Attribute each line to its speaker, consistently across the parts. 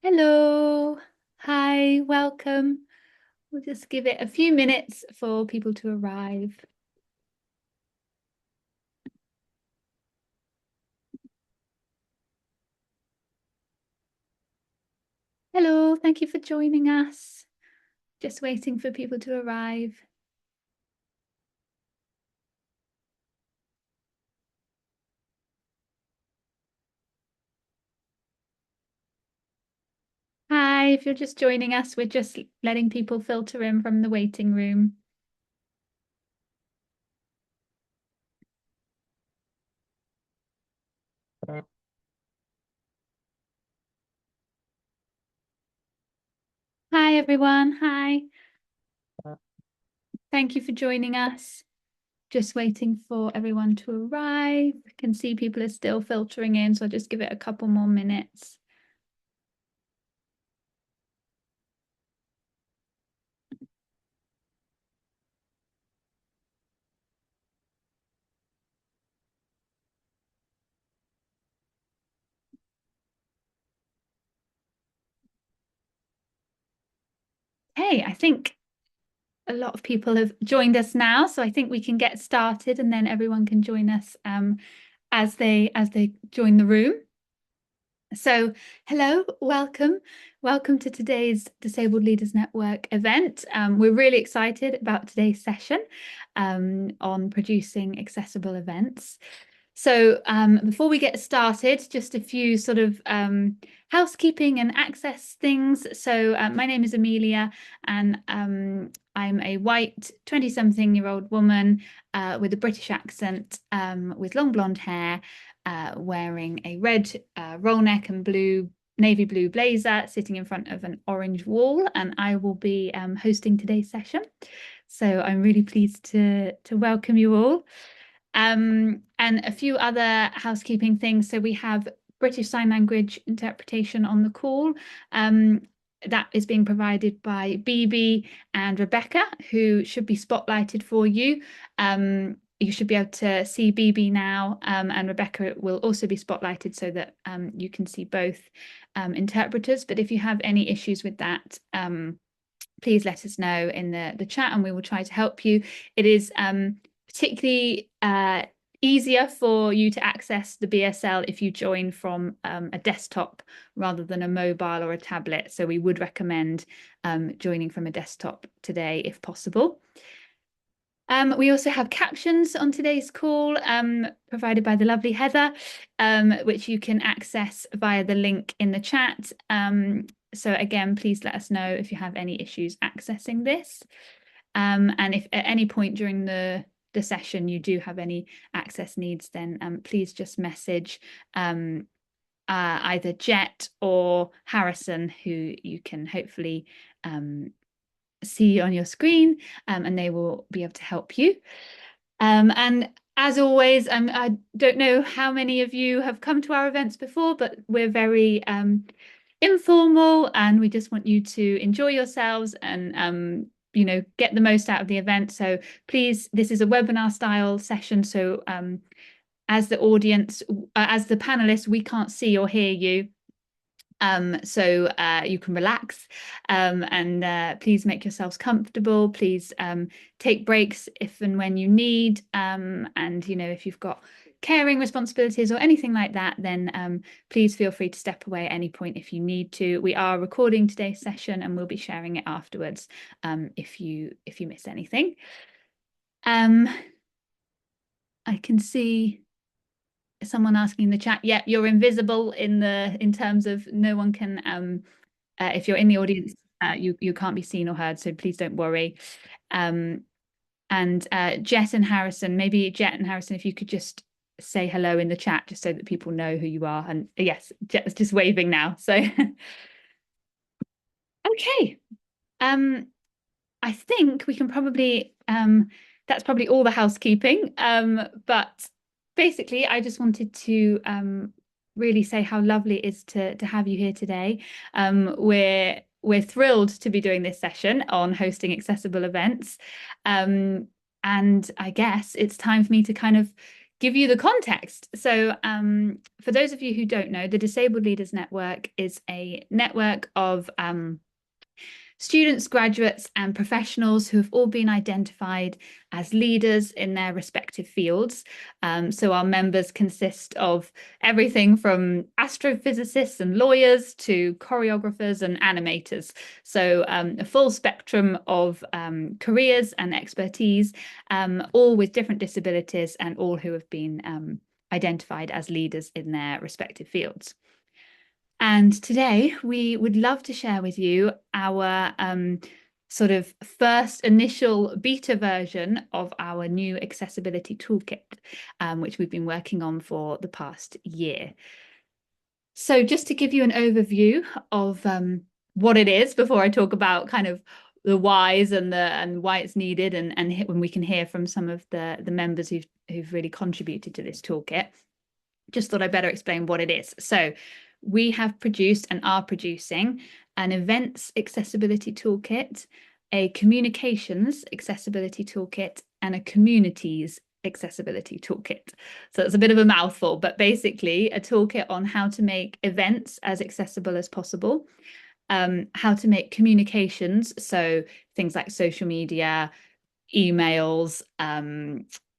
Speaker 1: Hello. Hi, welcome. We'll just give it a few minutes for people to arrive. Hello, thank you for joining us. Just waiting for people to arrive. Hi, if you're just joining us, we're just letting people filter in from the waiting room. Hi, everyone. Hi. Thank you for joining us. Just waiting for everyone to arrive. I can see people are still filtering in, so I'll just give it a couple more minutes. Hey, I think a lot of people have joined us now, so I think we can get started, and then everyone can join us as they join the room. So, hello, welcome to today's Disabled Leaders Network event. We're really excited about today's session on producing accessible events. So before we get started, just a few sort of housekeeping and access things. So my name is Amelia, and I'm a white 20-something-year-old woman with a British accent, with long blonde hair, wearing a red roll neck and navy blue blazer, sitting in front of an orange wall, and I will be hosting today's session. So I'm really pleased to welcome you all. And a few other housekeeping things. So we have British Sign Language interpretation on the call. That is being provided by BB and Rebecca, who should be spotlighted for you. You should be able to see BB now, and Rebecca will also be spotlighted so that you can see both interpreters. But if you have any issues with that, please let us know in the chat and we will try to help you. It is particularly easier for you to access the BSL if you join from a desktop rather than a mobile or a tablet. So we would recommend joining from a desktop today if possible. We also have captions on today's call provided by the lovely Heather, which you can access via the link in the chat. So again, please let us know if you have any issues accessing this. And if at any point during the session you do have any access needs, then please just message either Jet or Harrison, who you can hopefully see on your screen, and they will be able to help you. And as always, I don't know how many of you have come to our events before, but we're very informal, and we just want you to enjoy yourselves and get the most out of the event. So please, this is a webinar style session, so as the audience, as the panelists, we can't see or hear you. So you can relax, and please make yourselves comfortable. Please take breaks if and when you need. And if you've got caring responsibilities or anything like that, then please feel free to step away at any point if you need to. We are recording today's session and we'll be sharing it afterwards if you miss anything. I can see someone asking in the chat, yeah, you're invisible in terms of no one can if you're in the audience, you can't be seen or heard, so please don't worry. And Jet and Harrison, maybe Jet and Harrison, if you could just say hello in the chat just so that people know who you are. And yes, Jet's just waving now. So okay. I think we can probably that's probably all the housekeeping. But basically, I just wanted to really say how lovely it is to have you here today. We're thrilled to be doing this session on hosting accessible events. And I guess it's time for me to kind of give you the context. So, for those of you who don't know, the Disabled Leaders Network is a network of students, graduates, and professionals who have all been identified as leaders in their respective fields. So our members consist of everything from astrophysicists and lawyers to choreographers and animators. So a full spectrum of careers and expertise, all with different disabilities and all who have been identified as leaders in their respective fields. And today we would love to share with you our sort of first initial beta version of our new accessibility toolkit, which we've been working on for the past year. So just to give you an overview of what it is before I talk about kind of the whys and why it's needed, and when we can hear from some of the members who've really contributed to this toolkit, just thought I'd better explain what it is. So we have produced and are producing an events accessibility toolkit, a communications accessibility toolkit, and a communities accessibility toolkit. So it's a bit of a mouthful, but basically a toolkit on how to make events as accessible as possible, how to make communications, so things like social media, emails,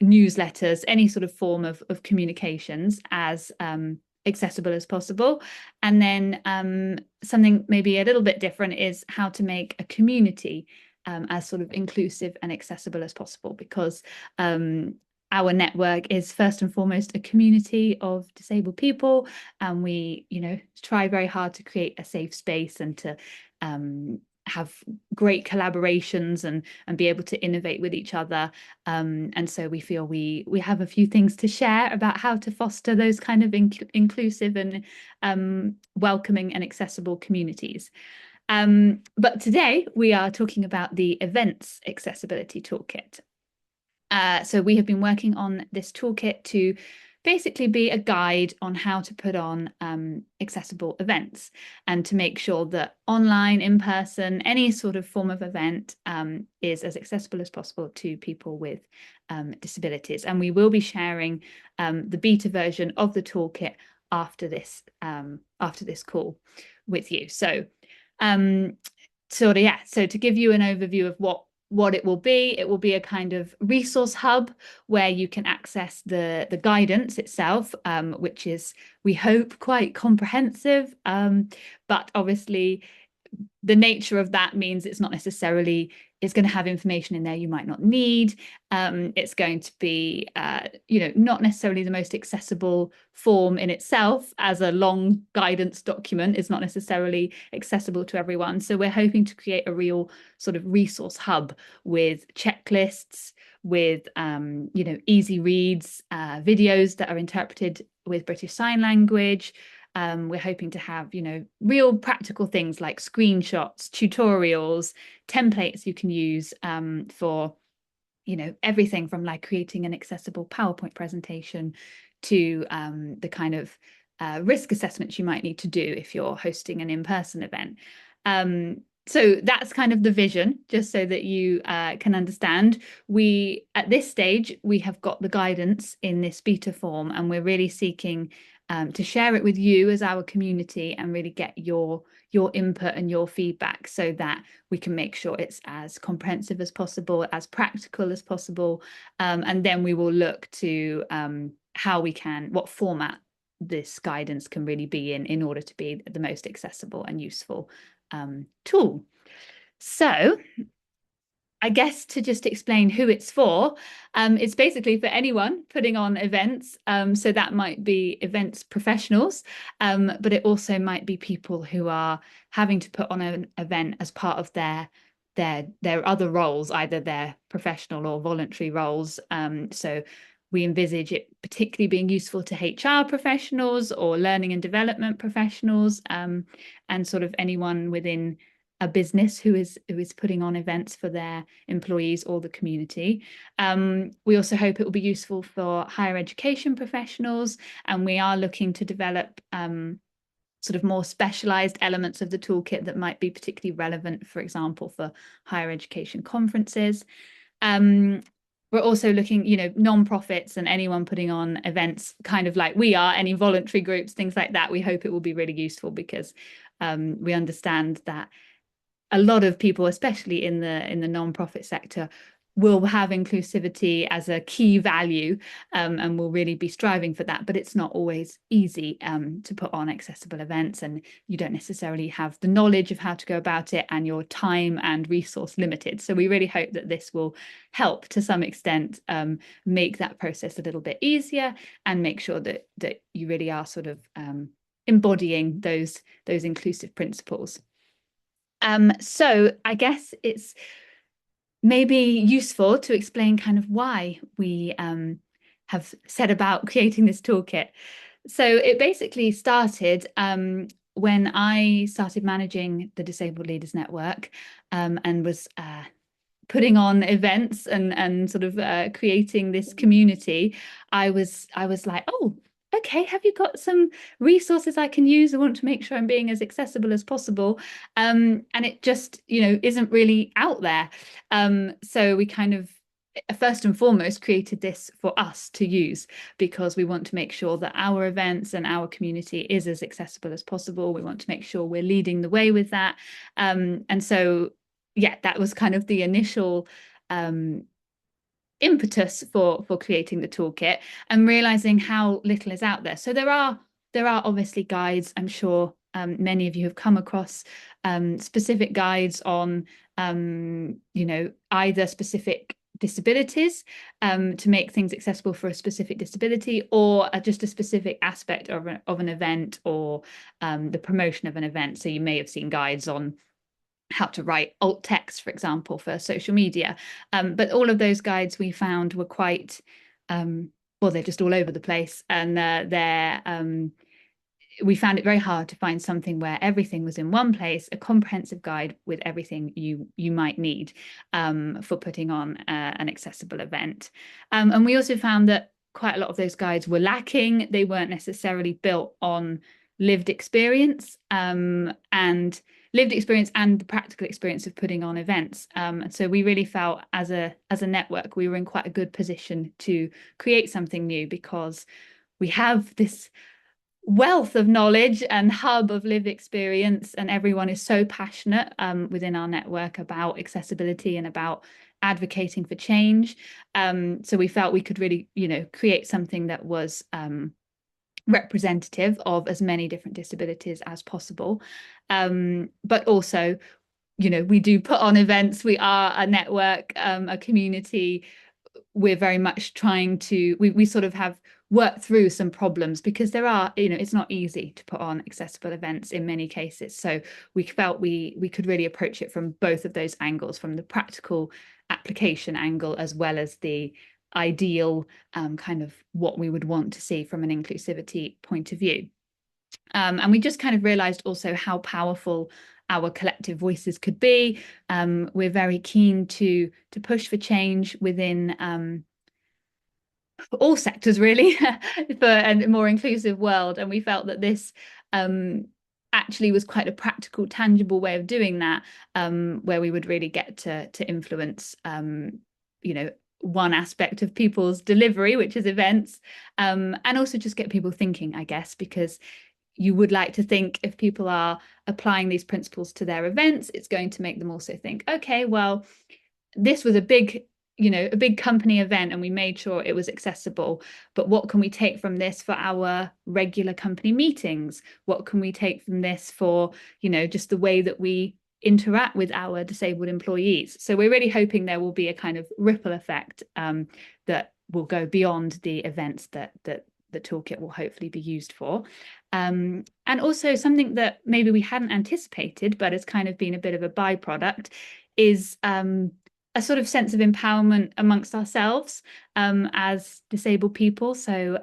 Speaker 1: newsletters, any sort of form of communications as accessible as possible. And then something maybe a little bit different is how to make a community as sort of inclusive and accessible as possible, because our network is first and foremost a community of disabled people, and we, try very hard to create a safe space and to have great collaborations and be able to innovate with each other. And so we feel we have a few things to share about how to foster those kind of inclusive and welcoming and accessible communities. But today we are talking about the Events Accessibility Toolkit. So we have been working on this toolkit to basically be a guide on how to put on accessible events and to make sure that online, in person, any sort of form of event is as accessible as possible to people with disabilities. And we will be sharing the beta version of the toolkit after this call with you. So so to give you an overview of what it will be a kind of resource hub where you can access the guidance itself, which is, we hope, quite comprehensive. But obviously the nature of that means it's going to have information in there you might not need. It's going to be, not necessarily the most accessible form in itself, as a long guidance document is not necessarily accessible to everyone. So we're hoping to create a real sort of resource hub with checklists, with, easy reads, videos that are interpreted with British Sign Language. We're hoping to have, real practical things like screenshots, tutorials, templates you can use for, everything from like creating an accessible PowerPoint presentation to the kind of risk assessments you might need to do if you're hosting an in-person event. So that's kind of the vision, just so that you can understand. At this stage, we have got the guidance in this beta form, and we're really seeking to share it with you as our community and really get your input and your feedback, so that we can make sure it's as comprehensive as possible, as practical as possible. And then we will look to what format this guidance can really be in order to be the most accessible and useful tool. So I guess to just explain who it's for, it's basically for anyone putting on events. So that might be events professionals, but it also might be people who are having to put on an event as part of their other roles, either their professional or voluntary roles. So we envisage it particularly being useful to HR professionals or learning and development professionals, and sort of anyone within a business who is putting on events for their employees or the community. We also hope it will be useful for higher education professionals, and we are looking to develop sort of more specialized elements of the toolkit that might be particularly relevant, for example, for higher education conferences. we're also looking, non-profits and anyone putting on events kind of like we are, any voluntary groups, things like that. We hope it will be really useful because we understand that a lot of people, especially in the non-profit sector, will have inclusivity as a key value, and will really be striving for that. But it's not always easy to put on accessible events, and you don't necessarily have the knowledge of how to go about it, and your time and resource limited. So we really hope that this will help to some extent make that process a little bit easier and make sure that you really are sort of embodying those inclusive principles. So I guess it's maybe useful to explain kind of why we have set about creating this toolkit. So it basically started when I started managing the Disabled Leaders Network, and was putting on events and sort of creating this community. I was like, oh, okay, have you got some resources I can use? I want to make sure I'm being as accessible as possible. And it just, isn't really out there. So we kind of first and foremost created this for us to use because we want to make sure that our events and our community is as accessible as possible. We want to make sure we're leading the way with that. And so, yeah, that was kind of the initial impetus for creating the toolkit and realizing how little is out there. So there are obviously guides. I'm sure many of you have come across specific guides on either specific disabilities to make things accessible for a specific disability, or just a specific aspect of an event, or the promotion of an event. So you may have seen guides on how to write alt text, for example, for social media. But all of those guides we found were quite, well, they're just all over the place. And we found it very hard to find something where everything was in one place, a comprehensive guide with everything you might need for putting on an accessible event. And we also found that quite a lot of those guides were lacking. They weren't necessarily built on lived experience, and the practical experience of putting on events. And so we really felt as a network, we were in quite a good position to create something new because we have this wealth of knowledge and hub of lived experience, and everyone is so passionate within our network about accessibility and about advocating for change. So we felt we could really, create something that was representative of as many different disabilities as possible. But also, we do put on events. We are a network, a community. We're very much trying to, we sort of have worked through some problems because there are, it's not easy to put on accessible events in many cases. So we felt we could really approach it from both of those angles, from the practical application angle as well as the ideal kind of what we would want to see from an inclusivity point of view. And we just kind of realized also how powerful our collective voices could be. We're very keen to push for change within all sectors, really, for a more inclusive world. And we felt that this actually was quite a practical, tangible way of doing that, where we would really get to influence, one aspect of people's delivery, which is events, and also just get people thinking, I guess, because you would like to think if people are applying these principles to their events, it's going to make them also think, okay, well, this was a big company event and we made sure it was accessible, but what can we take from this for our regular company meetings? What can we take from this for, just the way that we interact with our disabled employees? So we're really hoping there will be a kind of ripple effect that will go beyond the events that the toolkit will hopefully be used for. And also something that maybe we hadn't anticipated, but has kind of been a bit of a byproduct, is a sort of sense of empowerment amongst ourselves as disabled people. So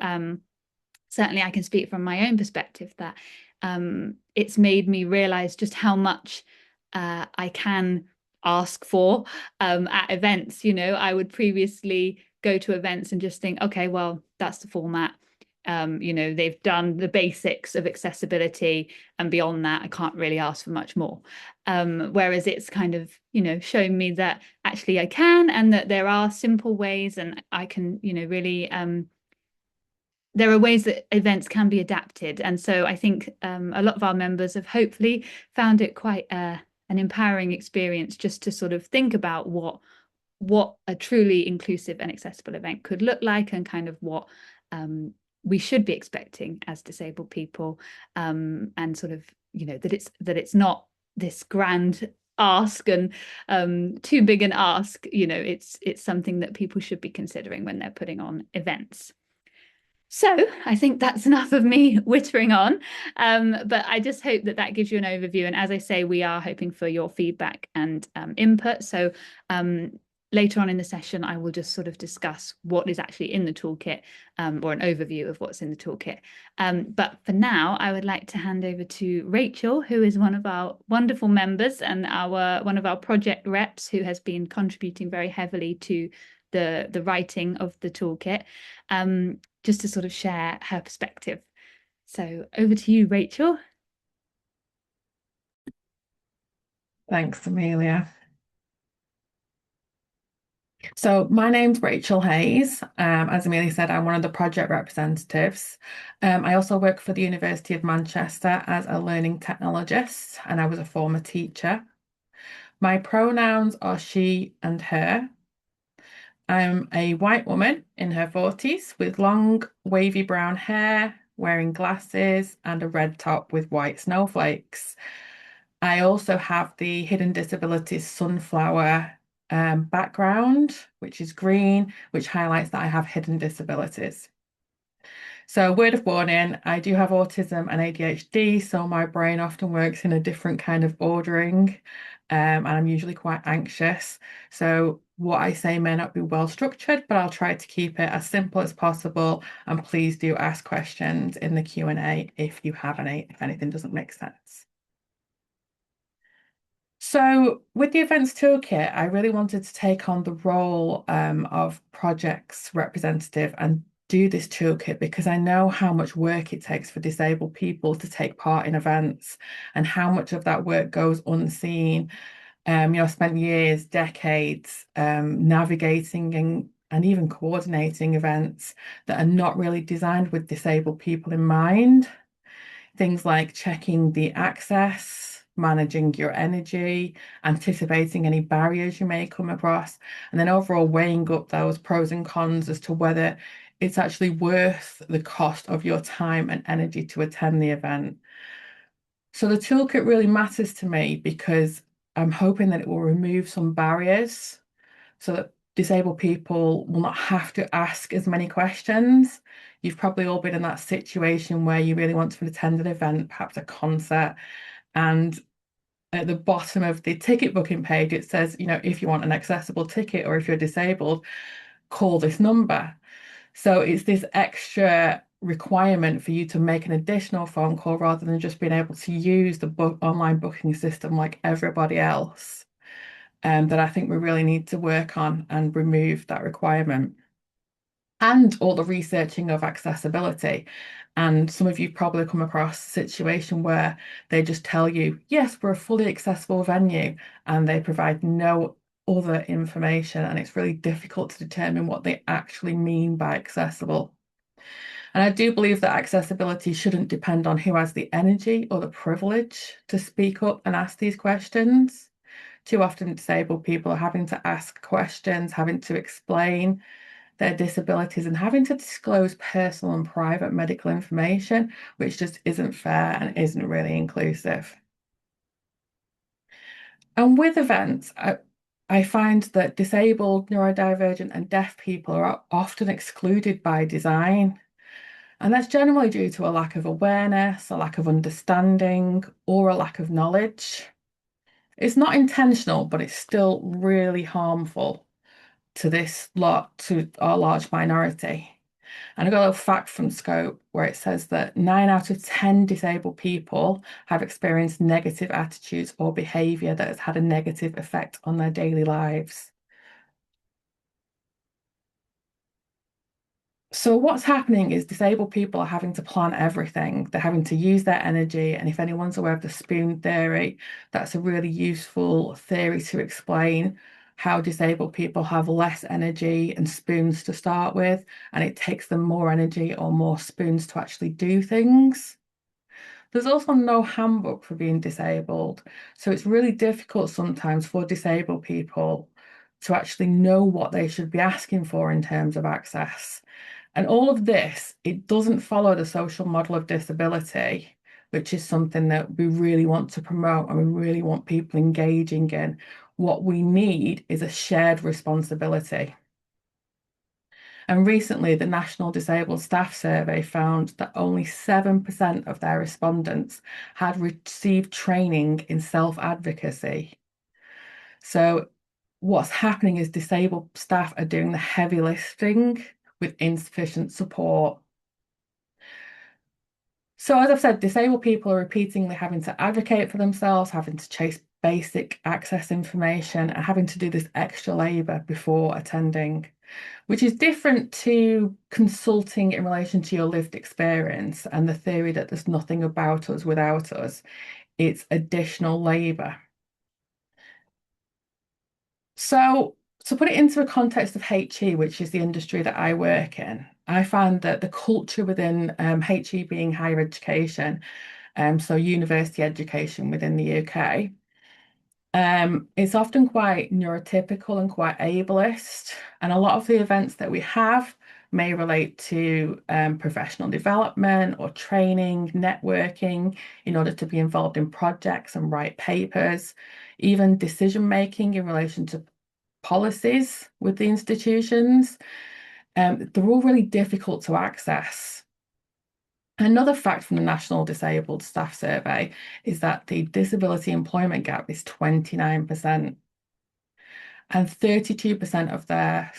Speaker 1: certainly I can speak from my own perspective that it's made me realize just how much I can ask for at events. I would previously go to events and just think, okay, well, that's the format. They've done the basics of accessibility, and beyond that, I can't really ask for much more. Whereas it's kind of, shown me that actually I can, and that there are simple ways, and I can, really there are ways that events can be adapted. And so I think a lot of our members have hopefully found it quite an empowering experience just to sort of think about what a truly inclusive and accessible event could look like, and kind of what we should be expecting as disabled people, and sort of, that it's not this grand ask and too big an ask. It's something that people should be considering when they're putting on events. So I think that's enough of me whittering on, but I just hope that that gives you an overview. And as I say, we are hoping for your feedback and input. So later on in the session, I will just sort of discuss what is actually in the toolkit, or an overview of what's in the toolkit. But for now, I would like to hand over to Rachel, who is one of our wonderful members and one of our project reps, who has been contributing very heavily to the writing of the toolkit, just to sort of share her perspective. So over to you, Rachel.
Speaker 2: Thanks, Amelia. So my name's Rachel Hayes. As Amelia said, I'm one of the project representatives. I also work for the University of Manchester as a learning technologist, and I was a former teacher. My pronouns are she and her. I'm a white woman in her 40s with long, wavy brown hair, wearing glasses and a red top with white snowflakes. I also have the Hidden Disabilities Sunflower background, which is green, which highlights that I have hidden disabilities. So, word of warning, I do have autism and ADHD, so my brain often works in a different kind of ordering, and I'm usually quite anxious. So, what I say may not be well structured, but I'll try to keep it as simple as possible. And please do ask questions in the Q&A if you have any, if anything doesn't make sense. So with the events toolkit, I really wanted to take on the role of projects representative and do this toolkit because I know how much work it takes for disabled people to take part in events and how much of that work goes unseen. I spent years, decades navigating and even coordinating events that are not really designed with disabled people in mind. Things like checking the access, managing your energy, anticipating any barriers you may come across, and then overall weighing up those pros and cons as to whether it's actually worth the cost of your time and energy to attend the event. So the toolkit really matters to me because I'm hoping that it will remove some barriers so that disabled people will not have to ask as many questions. You've probably all been in that situation where you really want to attend an event, perhaps a concert, and at the bottom of the ticket booking page, it says, if you want an accessible ticket or if you're disabled, call this number. So it's this extra requirement for you to make an additional phone call rather than just being able to use the online booking system like everybody else. That I think we really need to work on and remove that requirement. And all the researching of accessibility. And some of you probably come across a situation where they just tell you, yes, we're a fully accessible venue, and they provide no other information. And it's really difficult to determine what they actually mean by accessible. And I do believe that accessibility shouldn't depend on who has the energy or the privilege to speak up and ask these questions. Too often, disabled people are having to ask questions, having to explain their disabilities, and having to disclose personal and private medical information, which just isn't fair and isn't really inclusive. And with events, I find that disabled, neurodivergent, and deaf people are often excluded by design. And that's generally due to a lack of awareness, a lack of understanding, or a lack of knowledge. It's not intentional, but it's still really harmful to our large minority. And I got a little fact from Scope where it says that 9 out of 10 disabled people have experienced negative attitudes or behaviour that has had a negative effect on their daily lives. So what's happening is disabled people are having to plan everything. They're having to use their energy. And if anyone's aware of the spoon theory, that's a really useful theory to explain how disabled people have less energy and spoons to start with, and it takes them more energy or more spoons to actually do things. There's also no handbook for being disabled. So it's really difficult sometimes for disabled people to actually know what they should be asking for in terms of access. And all of this, it doesn't follow the social model of disability, which is something that we really want to promote and we really want people engaging in. What we need is a shared responsibility. And recently, the National Disabled Staff Survey found that only 7% of their respondents had received training in self-advocacy. So, what's happening is disabled staff are doing the heavy lifting with insufficient support. So, as I've said, disabled people are repeatedly having to advocate for themselves, having to chase basic access information, and having to do this extra labour before attending, which is different to consulting in relation to your lived experience and the theory that there's nothing about us without us. It's additional labour. So, to put it into a context of HE, which is the industry that I work in, I find that the culture within HE being higher education, so university education within the UK, it's often quite neurotypical and quite ableist, and a lot of the events that we have may relate to professional development or training, networking in order to be involved in projects and write papers, even decision making in relation to policies with the institutions. They're all really difficult to access. Another fact from the National Disabled Staff Survey is that the disability employment gap is 29%, and 32% of their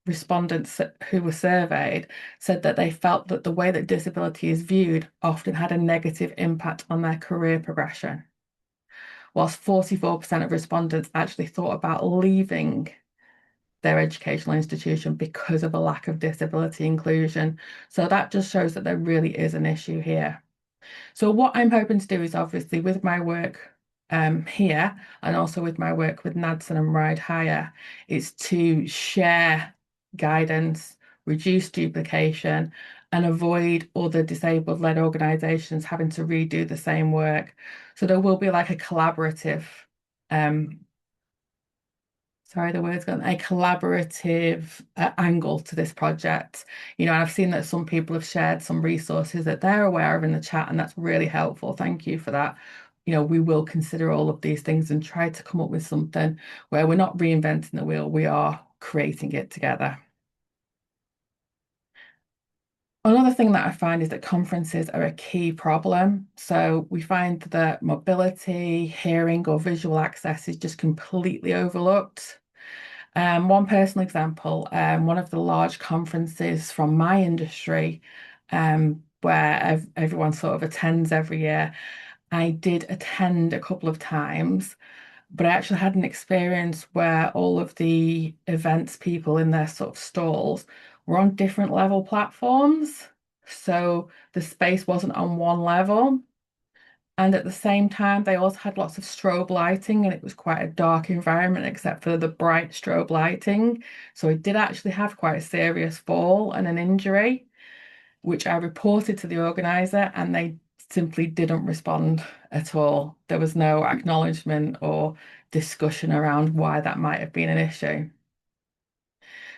Speaker 2: respondents who were surveyed said that they felt that the way that disability is viewed often had a negative impact on their career progression, whilst 44% of respondents actually thought about leaving their educational institution because of a lack of disability inclusion. So that just shows that there really is an issue here. So what I'm hoping to do is obviously with my work here and also with my work with NADSN and Ride Hire is to share guidance, reduce duplication, and avoid other disabled-led organisations having to redo the same work. So there will be like a collaborative um, sorry, the word's gone, a collaborative angle to this project. You know, and I've seen that some people have shared some resources that they're aware of in the chat, and that's really helpful. Thank you for that. You know, we will consider all of these things and try to come up with something where we're not reinventing the wheel, we are creating it together. Another thing that I find is that conferences are a key problem. So we find that mobility, hearing, or visual access is just completely overlooked. One personal example, one of the large conferences from my industry, where everyone sort of attends every year, I did attend a couple of times, but I actually had an experience where all of the events people in their sort of stalls were on different level platforms. So the space wasn't on one level. And at the same time, they also had lots of strobe lighting, and it was quite a dark environment except for the bright strobe lighting. So I did actually have quite a serious fall and an injury, which I reported to the organizer, and they simply didn't respond at all. There was no acknowledgement or discussion around why that might have been an issue.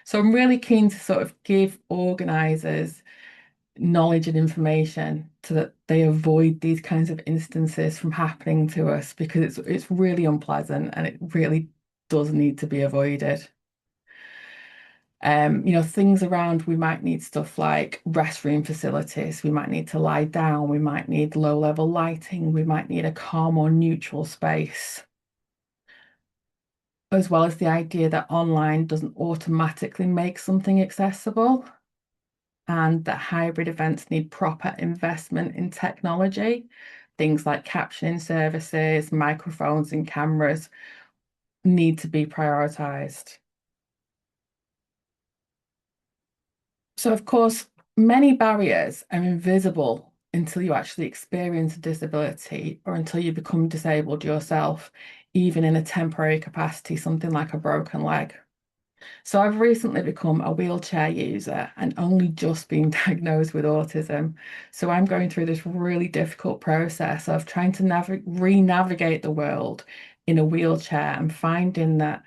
Speaker 2: So I'm really keen to sort of give organizers knowledge and information so that they avoid these kinds of instances from happening to us because it's really unpleasant and it really does need to be avoided. You know, things around, we might need stuff like restroom facilities, we might need to lie down, we might need low level lighting, we might need a calm or neutral space, as well as the idea that online doesn't automatically make something accessible, and that hybrid events need proper investment in technology. Things like captioning services, microphones, and cameras need to be prioritized. So, of course, many barriers are invisible until you actually experience a disability or until you become disabled yourself, even in a temporary capacity, something like a broken leg. So, I've recently become a wheelchair user and only just been diagnosed with autism. So, I'm going through this really difficult process of trying to re-navigate the world in a wheelchair and finding that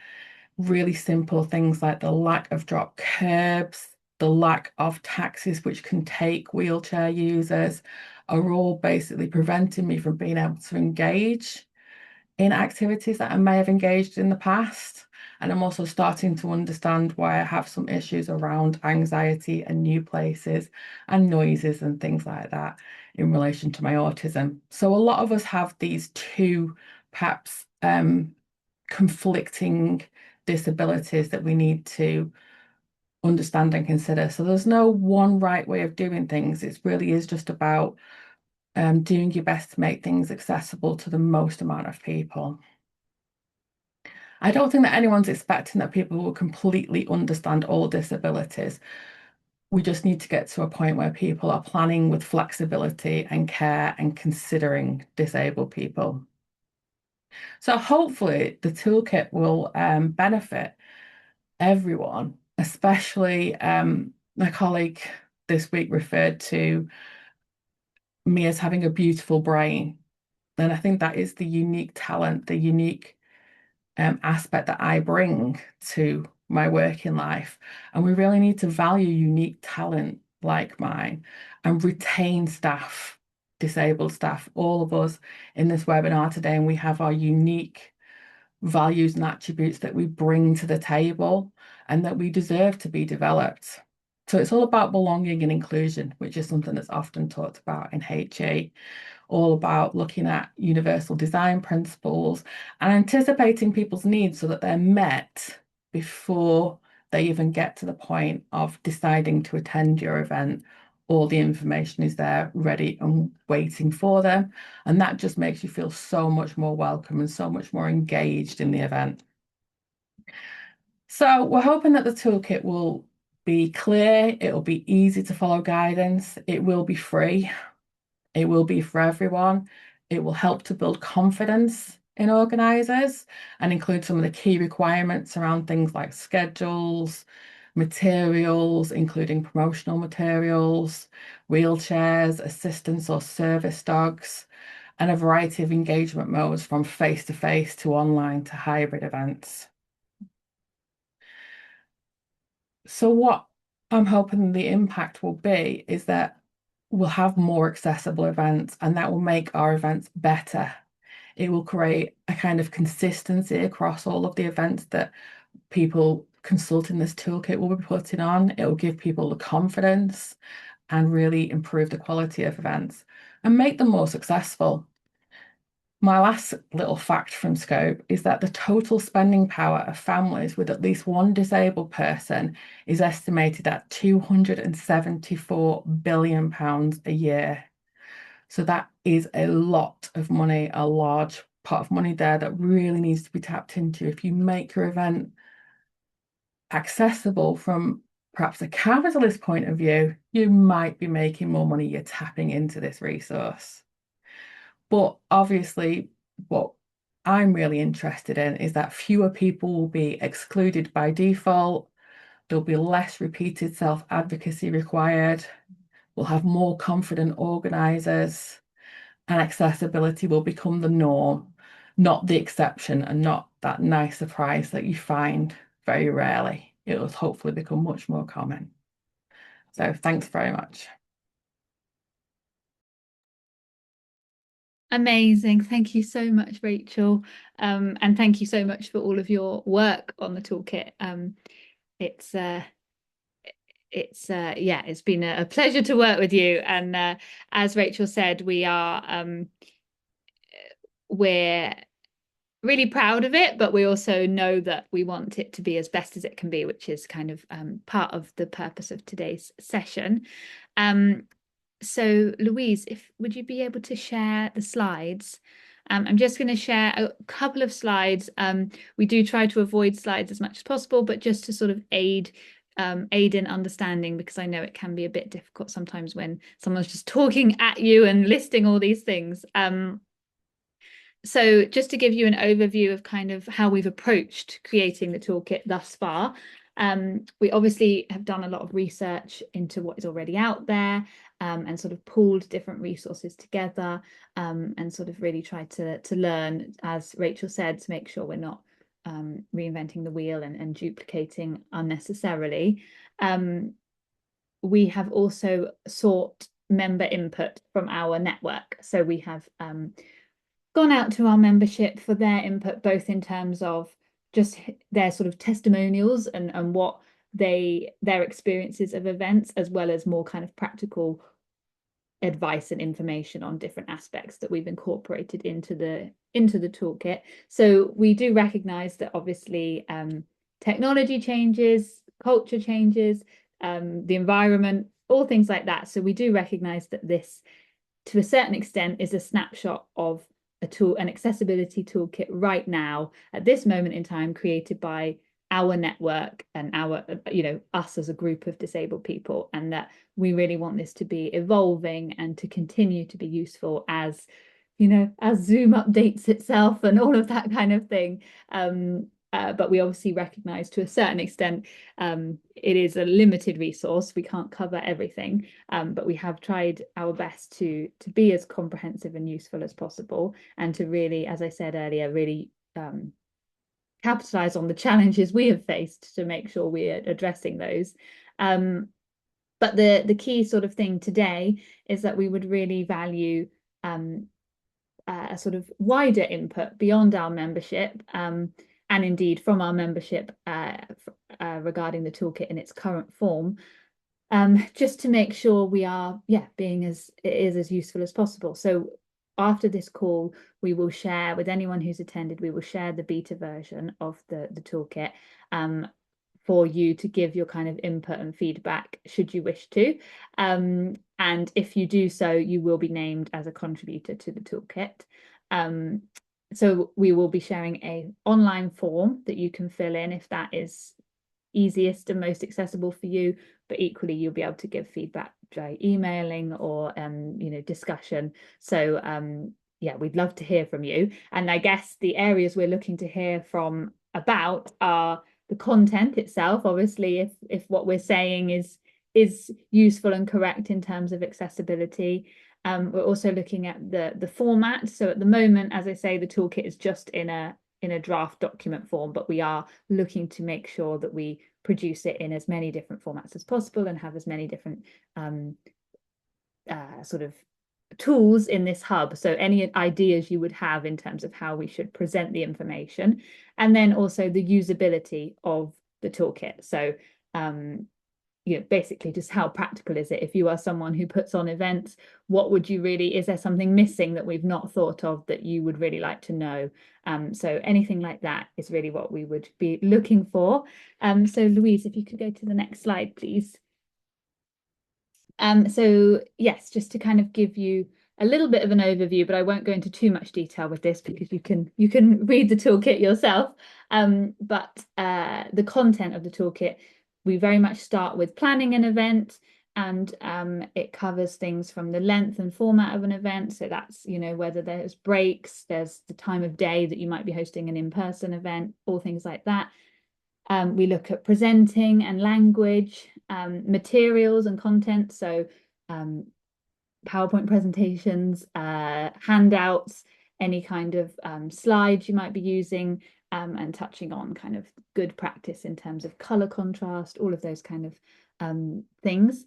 Speaker 2: really simple things like the lack of drop curbs, the lack of taxis which can take wheelchair users are all basically preventing me from being able to engage in activities that I may have engaged in the past. And I'm also starting to understand why I have some issues around anxiety and new places and noises and things like that in relation to my autism. So a lot of us have these two perhaps conflicting disabilities that we need to understand and consider. So there's no one right way of doing things. It really is just about doing your best to make things accessible to the most amount of people. I don't think that anyone's expecting that people will completely understand all disabilities. We just need to get to a point where people are planning with flexibility and care and considering disabled people. So hopefully the toolkit will benefit everyone, especially my colleague this week referred to me as having a beautiful brain. And I think that is the unique talent, the unique aspect that I bring to my working life. And we really need to value unique talent like mine and retain staff, disabled staff, all of us in this webinar today. And we have our unique values and attributes that we bring to the table and that we deserve to be developed. So it's all about belonging and inclusion, which is something that's often talked about in HE, all about looking at universal design principles and anticipating people's needs so that they're met before they even get to the point of deciding to attend your event. All the information is there ready and waiting for them. And that just makes you feel so much more welcome and so much more engaged in the event. So we're hoping that the toolkit will be clear, it'll be easy to follow guidance, it will be free. It will be for everyone. It will help to build confidence in organisers and include some of the key requirements around things like schedules, materials, including promotional materials, wheelchairs, assistance or service dogs, and a variety of engagement modes from face-to-face to online to hybrid events. So what I'm hoping the impact will be is that we'll have more accessible events and that will make our events better. It will create a kind of consistency across all of the events that people consulting this toolkit will be putting on. It will give people the confidence and really improve the quality of events and make them more successful. My last little fact from Scope is that the total spending power of families with at least one disabled person is estimated at £274 billion a year. So that is a lot of money, a large pot of money there that really needs to be tapped into. If you make your event accessible from perhaps a capitalist point of view, you might be making more money. You're tapping into this resource. But obviously, what I'm really interested in is that fewer people will be excluded by default. There'll be less repeated self-advocacy required. We'll have more confident organisers, and accessibility will become the norm, not the exception, and not that nice surprise that you find very rarely. It will hopefully become much more common. So thanks very much.
Speaker 1: Amazing. Thank you so much, Rachel. And thank you so much for all of your work on the toolkit. It's yeah, it's been a pleasure to work with you. And as Rachel said, we're really proud of it, but we also know that we want it to be as best as it can be, which is kind of part of the purpose of today's session. Um, so Louise, if would you be able to share the slides? I'm just going to share a couple of slides. We do try to avoid slides as much as possible, but just to sort of aid aid in understanding, because I know it can be a bit difficult sometimes when someone's just talking at you and listing all these things. So just to give you an overview of kind of how we've approached creating the toolkit thus far, we obviously have done a lot of research into what is already out there, and sort of pooled different resources together, and sort of really tried to learn, as Rachel said, to make sure we're not reinventing the wheel and duplicating unnecessarily. We have also sought member input from our network. So we have gone out to our membership for their input, both in terms of just their sort of testimonials and what their experiences of events, as well as more kind of practical advice and information on different aspects that we've incorporated into the toolkit. So we do recognize that obviously technology changes, culture changes, the environment, all things like that. So we do recognize that this, to a certain extent, is a snapshot of an accessibility toolkit right now at this moment in time, created by our network and our, us as a group of disabled people, and that we really want this to be evolving and to continue to be useful as, as Zoom updates itself and all of that kind of thing. But we obviously recognize, to a certain extent, it is a limited resource. We can't cover everything, but we have tried our best to be as comprehensive and useful as possible, and to really, as I said earlier, really capitalize on the challenges we have faced to make sure we're addressing those. But the key sort of thing today is that we would really value a sort of wider input beyond our membership, and indeed from our membership, regarding the toolkit in its current form, just to make sure we are, being as useful as possible. So after this call, we will share with anyone who's attended, we will share the beta version of the toolkit, for you to give your kind of input and feedback, should you wish to. And if you do so, you will be named as a contributor to the toolkit. So we will be sharing a online form that you can fill in if that is easiest and most accessible for you, but equally you'll be able to give feedback by emailing or discussion. So we'd love to hear from you. And I guess the areas we're looking to hear from about are the content itself. Obviously, if what we're saying is useful and correct in terms of accessibility. We're also looking at the format. So at the moment, as I say, the toolkit is just in a draft document form, but we are looking to make sure that we produce it in as many different formats as possible and have as many different sort of tools in this hub. So any ideas you would have in terms of how we should present the information, and then also the usability of the toolkit. So basically just how practical is it? If you are someone who puts on events, what would you really, is there something missing that we've not thought of that you would really like to know? So anything like that is really what we would be looking for. So Louise, if you could go to the next slide, please. So yes, just to kind of give you a little bit of an overview, but I won't go into too much detail with this because you can read the toolkit yourself. But the content of the toolkit, we very much start with planning an event, and it covers things from the length and format of an event. So that's, whether there's breaks, there's the time of day that you might be hosting an in-person event, all things like that. We look at presenting and language, materials and content. So PowerPoint presentations, handouts, any kind of slides you might be using, and touching on kind of good practice in terms of color contrast, all of those kind of things.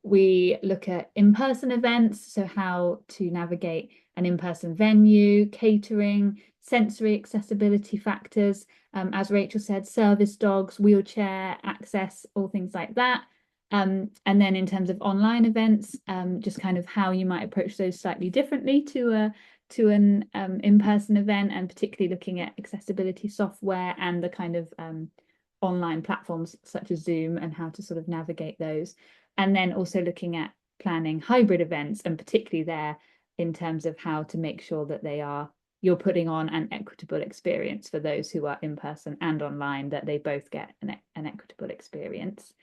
Speaker 1: We look at in-person events, so how to navigate an in-person venue, catering, sensory accessibility factors, as Rachel said, service dogs, wheelchair access, all things like that. And then in terms of online events, just kind of how you might approach those slightly differently to an in-person event, and particularly looking at accessibility software and the kind of online platforms such as Zoom and how to sort of navigate those. And then also looking at planning hybrid events, and particularly there in terms of how to make sure that they are you're putting on an equitable experience for those who are in person and online, that they both get an equitable experience.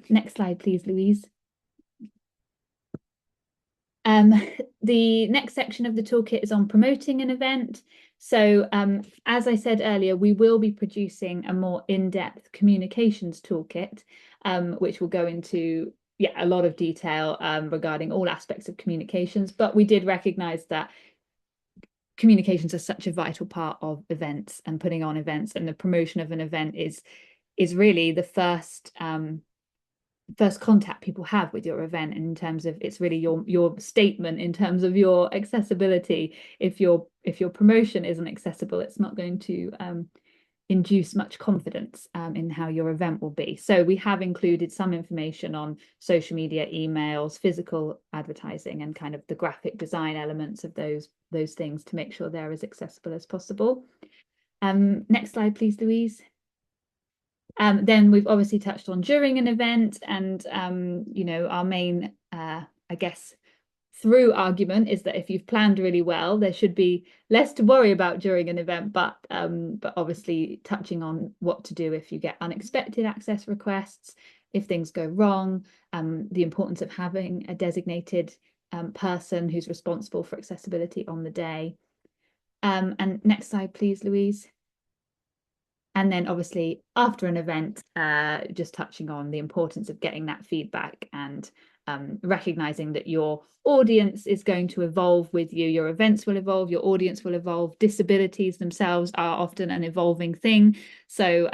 Speaker 1: Next slide, please, Louise. Um, the next section of the toolkit is on promoting an event. So as I said earlier, we will be producing a more in-depth communications toolkit, which will go into a lot of detail regarding all aspects of communications. But we did recognize that communications are such a vital part of events and putting on events, and the promotion of an event is really the first contact people have with your event, in terms of it's really your statement in terms of your accessibility. If your promotion isn't accessible, it's not going to induce much confidence in how your event will be. So we have included some information on social media, emails, physical advertising, and kind of the graphic design elements of those things to make sure they're as accessible as possible. Next slide, please, Louise. Then we've obviously touched on during an event, and our main, I guess, through argument is that if you've planned really well, there should be less to worry about during an event. But obviously touching on what to do if you get unexpected access requests, if things go wrong, the importance of having a designated person who's responsible for accessibility on the day. And next slide, please, Louise. And then obviously after an event, just touching on the importance of getting that feedback and recognizing that your audience is going to evolve with you. Your events will evolve, your audience will evolve. Disabilities themselves are often an evolving thing. So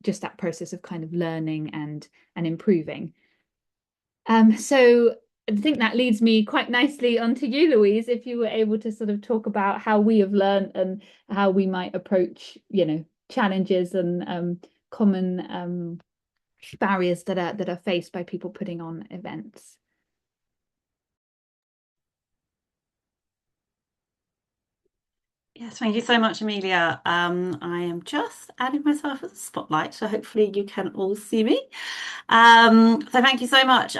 Speaker 1: just that process of kind of learning and improving. So I think that leads me quite nicely onto you, Louise, if you were able to sort of talk about how we have learned and how we might approach, challenges and common barriers that are faced by people putting on events.
Speaker 3: Yes, thank you so much, Amelia. I am just adding myself as a spotlight, so hopefully you can all see me. So thank you so much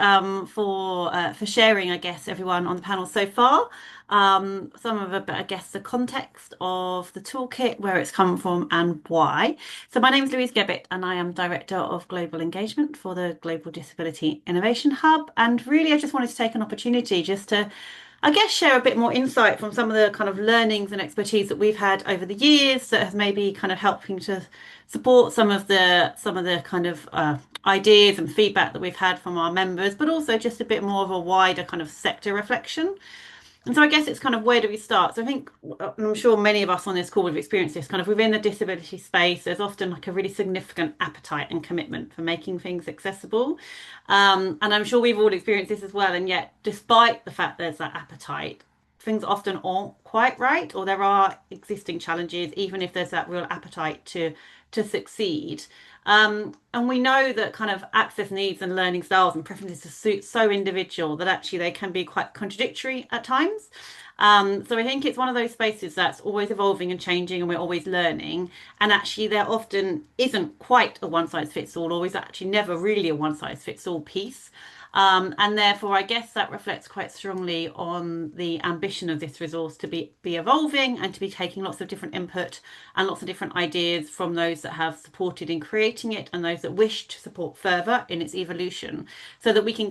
Speaker 3: for sharing, I guess, everyone on the panel so far. Some of it, I guess, the context of the toolkit, where it's come from and why. So my name is Louise Gebbett, and I am Director of Global Engagement for the Global Disability Innovation Hub. And really, I just wanted to take an opportunity just to, I guess, share a bit more insight from some of the kind of learnings and expertise that we've had over the years that have maybe kind of helping to support some of the kind of ideas and feedback that we've had from our members, but also just a bit more of a wider kind of sector reflection. And so I guess it's kind of, where do we start? So I think, and I'm sure many of us on this call have experienced this, kind of within the disability space, there's often like a really significant appetite and commitment for making things accessible. And I'm sure we've all experienced this as well. And yet, despite the fact there's that appetite, things often aren't quite right, or there are existing challenges, even if there's that real appetite to succeed. And we know that kind of access needs and learning styles and preferences are so individual that actually they can be quite contradictory at times. So I think it's one of those spaces that's always evolving and changing, and we're always learning. And actually, there often isn't quite a one size fits all, or is actually never really a one size fits all piece. And therefore, I guess that reflects quite strongly on the ambition of this resource to be evolving and to be taking lots of different input and lots of different ideas from those that have supported in creating it and those that wish to support further in its evolution, so that we can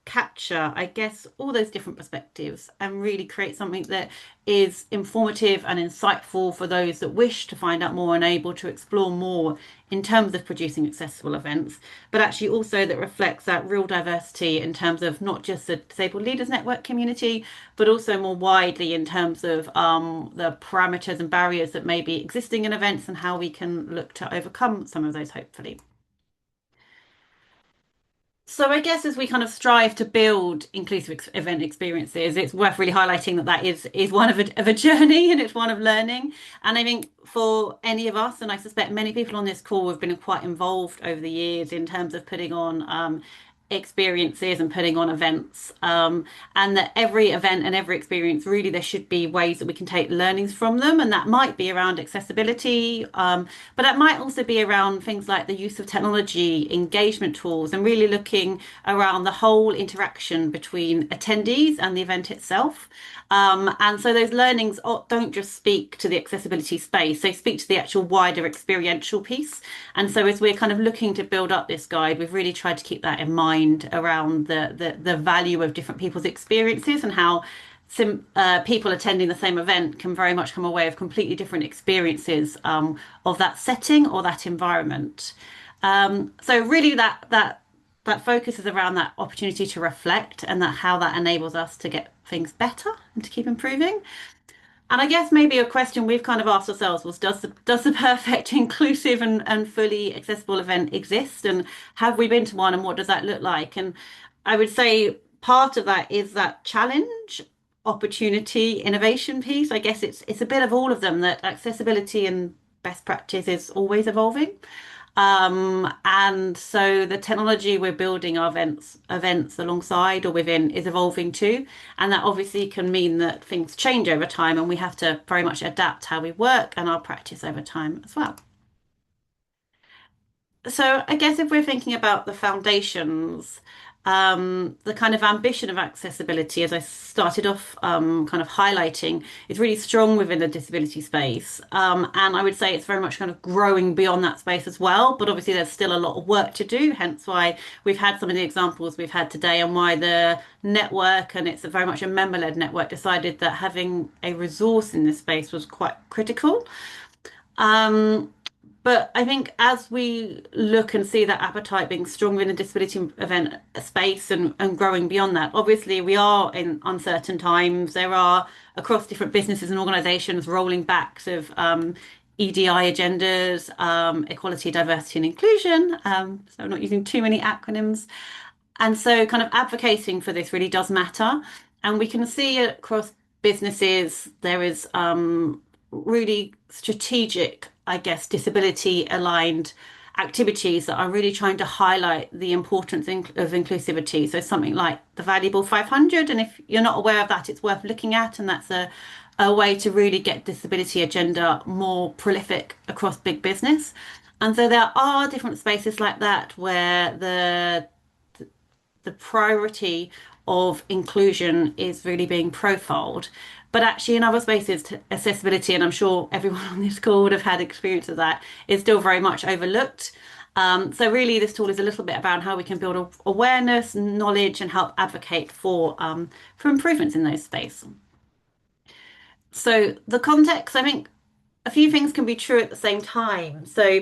Speaker 3: capture, I guess, all those different perspectives and really create something that is informative and insightful for those that wish to find out more and able to explore more in terms of producing accessible events, but actually also that reflects that real diversity in terms of not just the Disabled Leaders Network community, but also more widely in terms of the parameters and barriers that may be existing in events and how we can look to overcome some of those, hopefully. So I guess as we kind of strive to build inclusive event experiences, it's worth really highlighting that that is one of a journey, and it's one of learning. And I think for any of us, and I suspect many people on this call have been quite involved over the years in terms of putting on experiences and putting on events, and that every event and every experience, really there should be ways that we can take learnings from them, and that might be around accessibility, but that might also be around things like the use of technology, engagement tools, and really looking around the whole interaction between attendees and the event itself. And so those learnings don't just speak to the accessibility space, they speak to the actual wider experiential piece. And so as we're kind of looking to build up this guide, we've really tried to keep that in mind around the value of different people's experiences, and how people attending the same event can very much come away with completely different experiences of that setting or that environment. So really that focus is around that opportunity to reflect, and that how that enables us to get things better and to keep improving. And I guess maybe a question we've kind of asked ourselves was, does the perfect inclusive and fully accessible event exist? And have we been to one, and what does that look like? And I would say part of that is that challenge, opportunity, innovation piece. I guess it's a bit of all of them, that accessibility and best practice is always evolving. And so the technology we're building our events alongside or within is evolving too. And that obviously can mean that things change over time, and we have to very much adapt how we work and our practice over time as well. So I guess if we're thinking about the foundations, the kind of ambition of accessibility, as I started off kind of highlighting, is really strong within the disability space. And I would say it's very much kind of growing beyond that space as well. But obviously there's still a lot of work to do, hence why we've had some of the examples we've had today, and why the network, and it's very much a member-led network, decided that having a resource in this space was quite critical. Um, but I think as we look and see that appetite being stronger in the disability event space, and growing beyond that, obviously we are in uncertain times. There are, across different businesses and organisations, rolling backs of EDI agendas, equality, diversity and inclusion. So I'm not using too many acronyms. And so kind of advocating for this really does matter. And we can see across businesses, there is really strategic, I guess, disability aligned activities that are really trying to highlight the importance of inclusivity. So something like the Valuable 500. And if you're not aware of that, it's worth looking at. And that's a way to really get disability agenda more prolific across big business. And so there are different spaces like that where the priority of inclusion is really being profiled. But actually, in other spaces, accessibility, and I'm sure everyone on this call would have had experience of that, is still very much overlooked. So really, this tool is a little bit about how we can build awareness, knowledge, and help advocate for improvements in those spaces. So the context, I think a few things can be true at the same time. So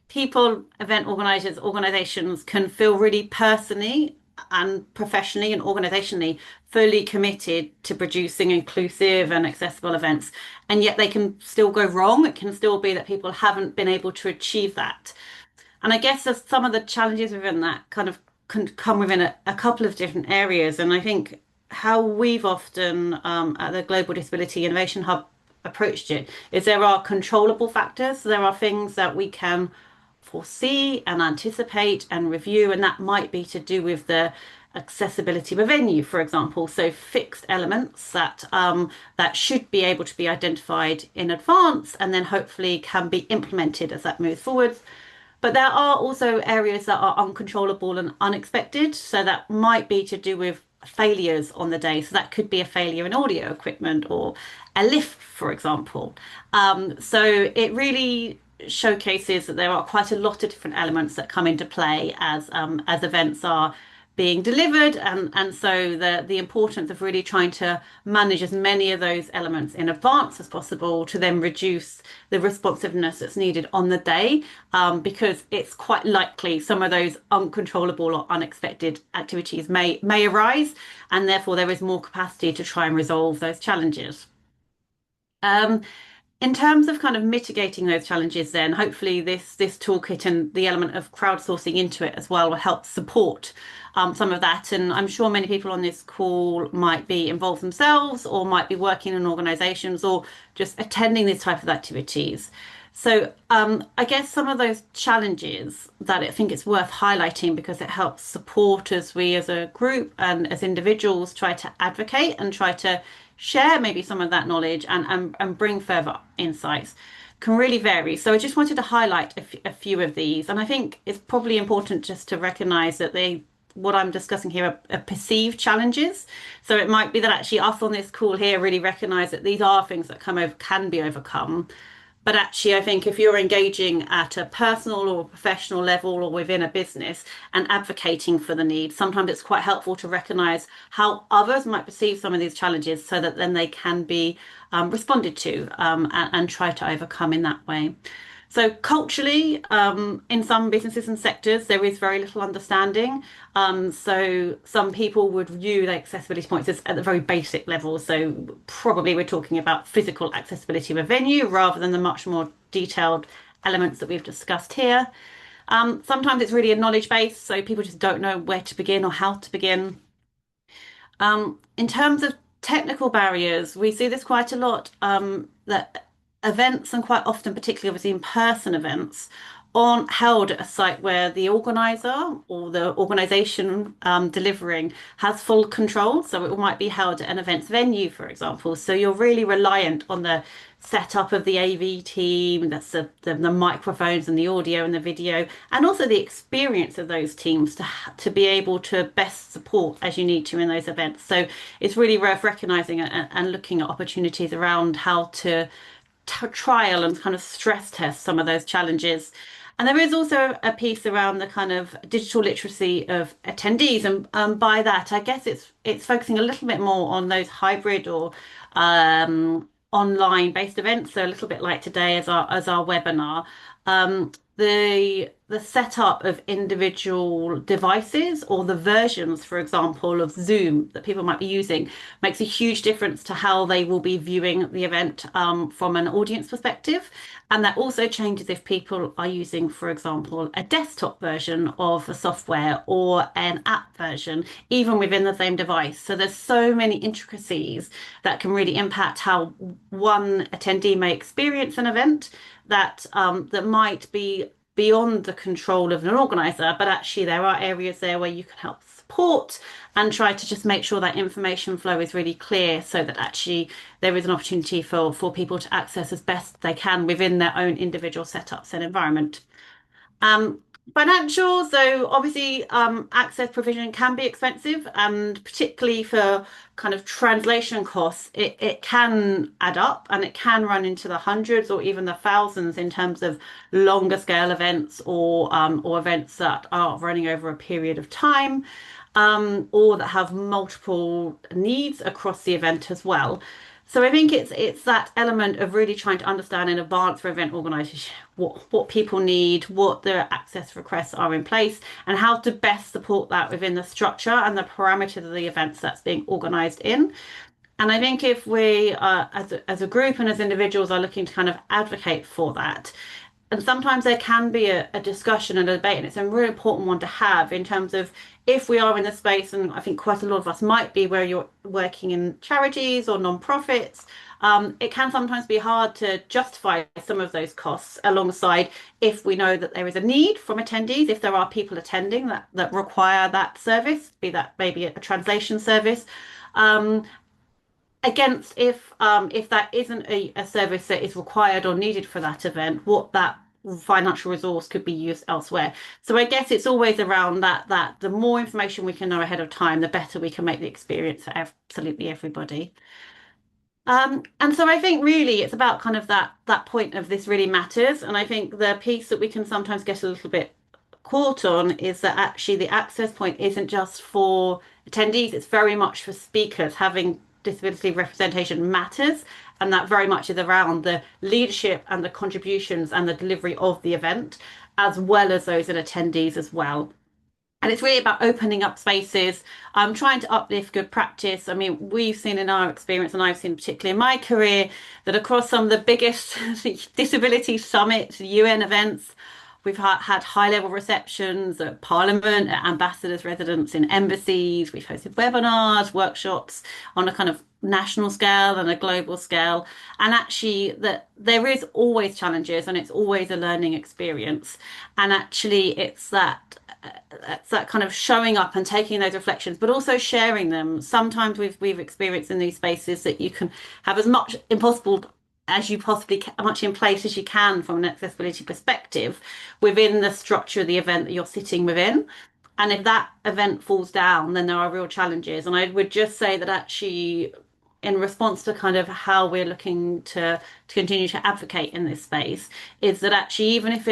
Speaker 3: people, event organizers, organizations can feel really personally and professionally and organizationally fully committed to producing inclusive and accessible events. And yet they can still go wrong. It can still be that people haven't been able to achieve that. And I guess there's some of the challenges within that kind of can come within a couple of different areas. And I think how we've often at the Global Disability Innovation Hub approached it is there are controllable factors. So there are things that we can foresee and anticipate and review, and that might be to do with the accessibility of a venue, for example. So fixed elements that should be able to be identified in advance, and then hopefully can be implemented as that moves forwards. But there are also areas that are uncontrollable and unexpected. So that might be to do with failures on the day. So that could be a failure in audio equipment or a lift, for example. So it really showcases that there are quite a lot of different elements that come into play as events are being delivered, and so the importance of really trying to manage as many of those elements in advance as possible to then reduce the responsiveness that's needed on the day, because it's quite likely some of those uncontrollable or unexpected activities may arise, and therefore there is more capacity to try and resolve those challenges. In terms of kind of mitigating those challenges, then hopefully this toolkit and the element of crowdsourcing into it as well will help support some of that. And I'm sure many people on this call might be involved themselves, or might be working in organisations, or just attending these type of activities. So I guess some of those challenges that I think it's worth highlighting because it helps support as we as a group and as individuals try to advocate and try to share maybe some of that knowledge and bring further insights can really vary. So I just wanted to highlight a few of these. And I think it's probably important just to recognize that what I'm discussing here are perceived challenges. So it might be that actually us on this call here really recognize that these are things that can be overcome. But actually, I think if you're engaging at a personal or professional level or within a business and advocating for the need, sometimes it's quite helpful to recognize how others might perceive some of these challenges so that then they can be responded to and try to overcome in that way. So culturally, in some businesses and sectors, there is very little understanding. So some people would view the accessibility points as at the very basic level. So probably we're talking about physical accessibility of a venue rather than the much more detailed elements that we've discussed here. Sometimes it's really a knowledge base, so people just don't know where to begin or how to begin. In terms of technical barriers, we see this quite a lot, that events and quite often, particularly obviously in-person events, aren't held at a site where the organizer or the organization delivering has full control. So it might be held at an events venue, for example. So you're really reliant on the setup of the AV team, that's the microphones and the audio and the video, and also the experience of those teams to be able to best support as you need to in those events. So it's really worth recognizing and looking at opportunities around how to trial and kind of stress test some of those challenges. And there is also a piece around the kind of digital literacy of attendees, and by that, I guess it's focusing a little bit more on those hybrid or online based events. So a little bit like today as our webinar. The setup of individual devices or the versions, for example, of Zoom that people might be using makes a huge difference to how they will be viewing the event from an audience perspective. And that also changes if people are using, for example, a desktop version of a software or an app version, even within the same device. So there's so many intricacies that can really impact how one attendee may experience an event that might be beyond the control of an organizer, but actually there are areas there where you can help support and try to just make sure that information flow is really clear so that actually there is an opportunity for people to access as best they can within their own individual setups and environment. Um, Financial, so obviously access provision can be expensive, and particularly for kind of translation costs, it can add up and it can run into the hundreds or even the thousands in terms of longer scale events or events that are running over a period of time, or that have multiple needs across the event as well. So I think it's that element of really trying to understand in advance for event organisers what people need, what their access requests are in place, and how to best support that within the structure and the parameters of the events that's being organised in. And I think if we, as a group and as individuals, are looking to kind of advocate for that, and sometimes there can be a discussion and a debate, and it's a really important one to have in terms of if we are in the space, and I think quite a lot of us might be where you're working in charities or non-profits, it can sometimes be hard to justify some of those costs alongside if we know that there is a need from attendees, if there are people attending that require that service, be that maybe a translation service. Against if that isn't a service that is required or needed for that event, what that financial resource could be used elsewhere. So I guess it's always around that the more information we can know ahead of time, the better we can make the experience for absolutely everybody. And so I think really it's about kind of that point of this really matters. And I think the piece that we can sometimes get a little bit caught on is that actually the access point isn't just for attendees, it's very much for speakers. Having disability representation matters, and that very much is around the leadership and the contributions and the delivery of the event, as well as those in attendees as well. And it's really about opening up spaces, trying to uplift good practice. I mean, we've seen in our experience, and I've seen particularly in my career, that across some of the biggest disability summits, UN events, We've had high-level receptions at Parliament, at ambassadors' residence in embassies. We've hosted webinars, workshops on a kind of national scale and a global scale. And actually, that there is always challenges, and it's always a learning experience. And actually, it's that kind of showing up and taking those reflections, but also sharing them. Sometimes we've experienced in these spaces that you can have as much impossible as you possibly can, much in place as you can from an accessibility perspective within the structure of the event that you're sitting within. And if that event falls down, then there are real challenges. And I would just say that actually, in response to kind of how we're looking to continue to advocate in this space, is that actually, even if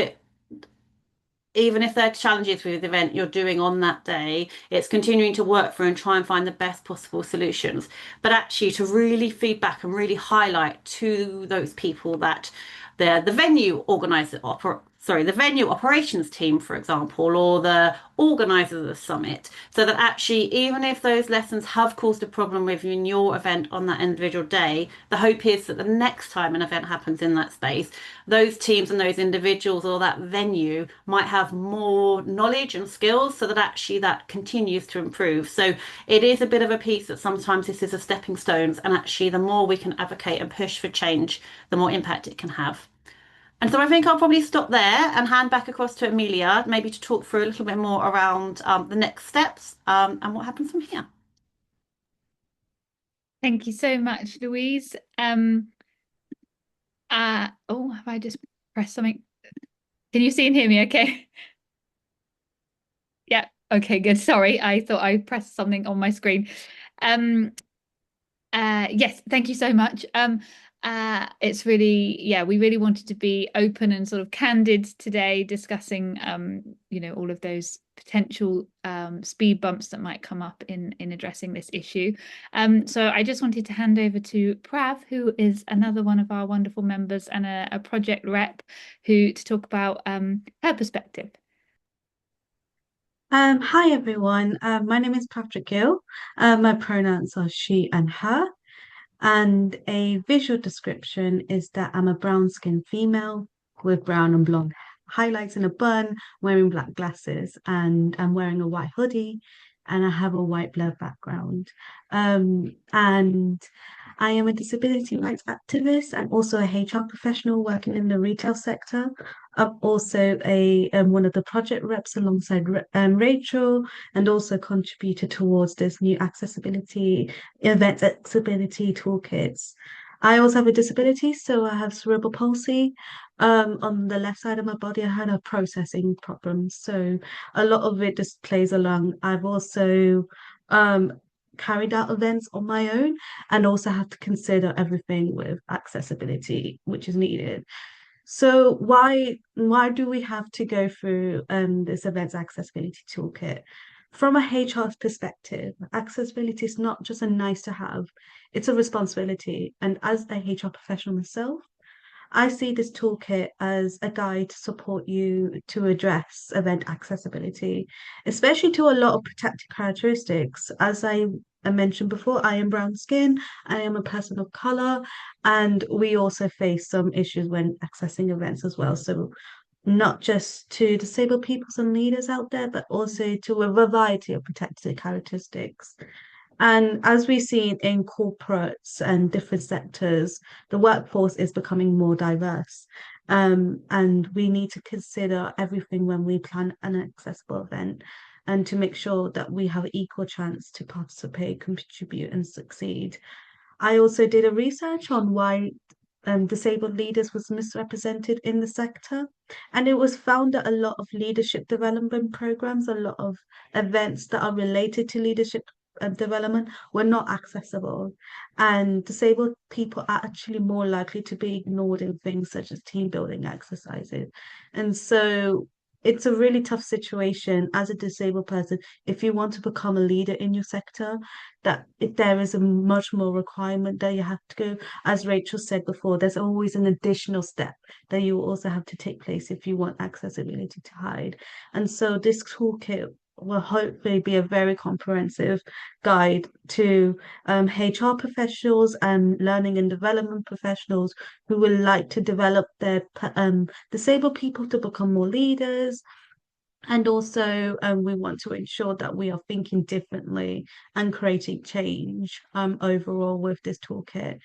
Speaker 3: there are challenges with the event you're doing on that day, it's continuing to work through and try and find the best possible solutions. But actually, to really feedback and really highlight to those people that the venue organizer, the venue operations team, for example, or the organizer of the summit, so that actually, even if those lessons have caused a problem with you in your event on that individual day, the hope is that the next time an event happens in that space, those teams and those individuals or that venue might have more knowledge and skills so that actually that continues to improve. So it is a bit of a piece that sometimes this is a stepping stones, and actually the more we can advocate and push for change, the more impact it can have. And so I think I'll probably stop there and hand back across to Amelia, maybe to talk through a little bit more around the next steps and what happens from here.
Speaker 1: Thank you so much, Louise. Oh, have I just pressed something? Can you see and hear me okay? Yeah, okay, good. Sorry, I thought I pressed something on my screen. Yes, thank you so much. It's really, yeah, we really wanted to be open and sort of candid today, discussing, all of those potential speed bumps that might come up in addressing this issue. So I just wanted to hand over to Prav, who is another one of our wonderful members and a project rep, to talk about her perspective.
Speaker 4: Hi everyone. My name is Patrick Gill. My pronouns are she and her. And a visual description is that I'm a brown-skinned female with brown and blonde highlights in a bun, wearing black glasses, and I'm wearing a white hoodie, and I have a white blur background. And I am a disability rights activist and also a HR professional working in the retail sector. I'm also a one of the project reps alongside Rachel, and also contributed towards this new event accessibility toolkits. I also have a disability, so I have cerebral palsy. On the left side of my body, I had a processing problem, so a lot of it just plays along. I've also carried out events on my own, and also have to consider everything with accessibility, which is needed. So why do we have to go through this events accessibility toolkit? From a HR perspective, accessibility is not just a nice to have, it's a responsibility. And as a HR professional myself, I see this toolkit as a guide to support you to address event accessibility, especially to a lot of protected characteristics. As I mentioned before, I am brown skin, I am a person of color, and we also face some issues when accessing events as well. So not just to disabled peoples and leaders out there, but also to a variety of protected characteristics. And as we see in corporates and different sectors, the workforce is becoming more diverse. And we need to consider everything when we plan an accessible event, and to make sure that we have an equal chance to participate, contribute, and succeed. I also did a research on why disabled leaders was misrepresented in the sector. And it was found that a lot of leadership development programs, a lot of events that are related to leadership development were not accessible. And disabled people are actually more likely to be ignored in things such as team building exercises. And so it's a really tough situation as a disabled person if you want to become a leader in your sector, that if there is a much more requirement that you have to go. As Rachel said before, there's always an additional step that you also have to take place if you want accessibility to hide. And so this toolkit will hopefully be a very comprehensive guide to HR professionals and learning and development professionals who would like to develop their disabled people to become more leaders. And also, we want to ensure that we are thinking differently and creating change overall with this toolkit.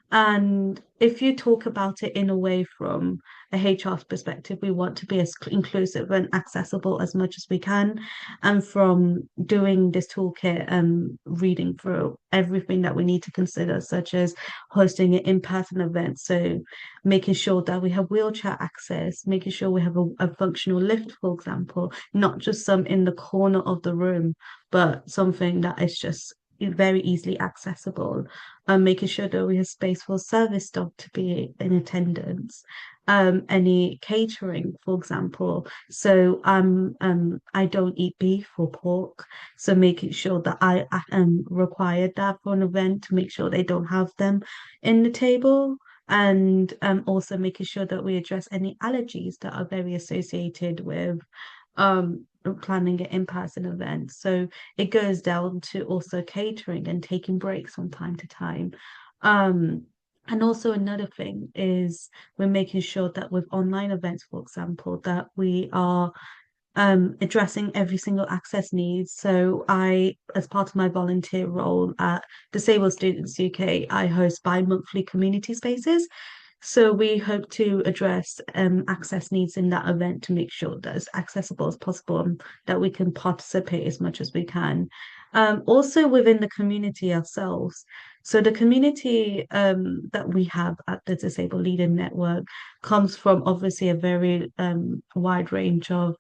Speaker 4: And if you talk about it in a way from a HR perspective, we want to be as inclusive and accessible as much as we can. And from doing this toolkit and reading through everything that we need to consider, such as hosting an in-person event. So making sure that we have wheelchair access, making sure we have a functional lift, for example, not just some in the corner of the room, but something that is just very easily accessible, and making sure that we have space for service staff to be in attendance, any catering, for example. So I don't eat beef or pork, so making sure that I am required that for an event to make sure they don't have them in the table. And also making sure that we address any allergies that are very associated with planning an in-person event. So it goes down to also catering and taking breaks from time to time. Um, and also another thing is we're making sure that with online events, for example, that we are addressing every single access needs. So I, as part of my volunteer role at Disabled Students UK, I host bi-monthly community spaces. So we hope to address access needs in that event to make sure that it's accessible as possible and that we can participate as much as we can. Also within the community ourselves. So the community that we have at the Disabled Leader Network comes from obviously a very wide range of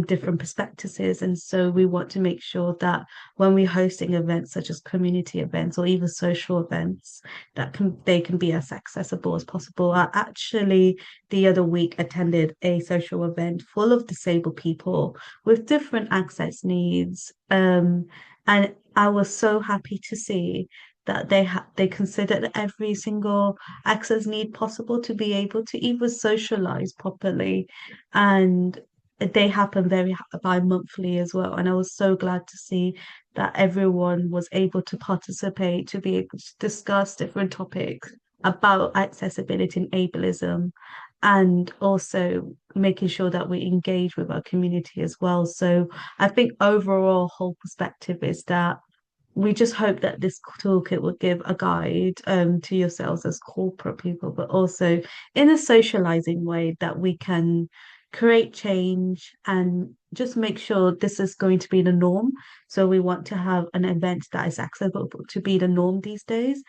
Speaker 4: different perspectives. And so we want to make sure that when we're hosting events such as community events or even social events, that they can be as accessible as possible. I actually the other week attended a social event full of disabled people with different access needs. And I was so happy to see that they considered every single access need possible to be able to even socialize properly. And they happen very bi-monthly as well. And I was so glad to see that everyone was able to participate, to be able to discuss different topics about accessibility and ableism, and also making sure that we engage with our community as well. So I think overall whole perspective is that we just hope that this toolkit will give a guide to yourselves as corporate people, but also in a socializing way that we can create change and just make sure this is going to be the norm. So we want to have an event that is accessible to be the norm these days.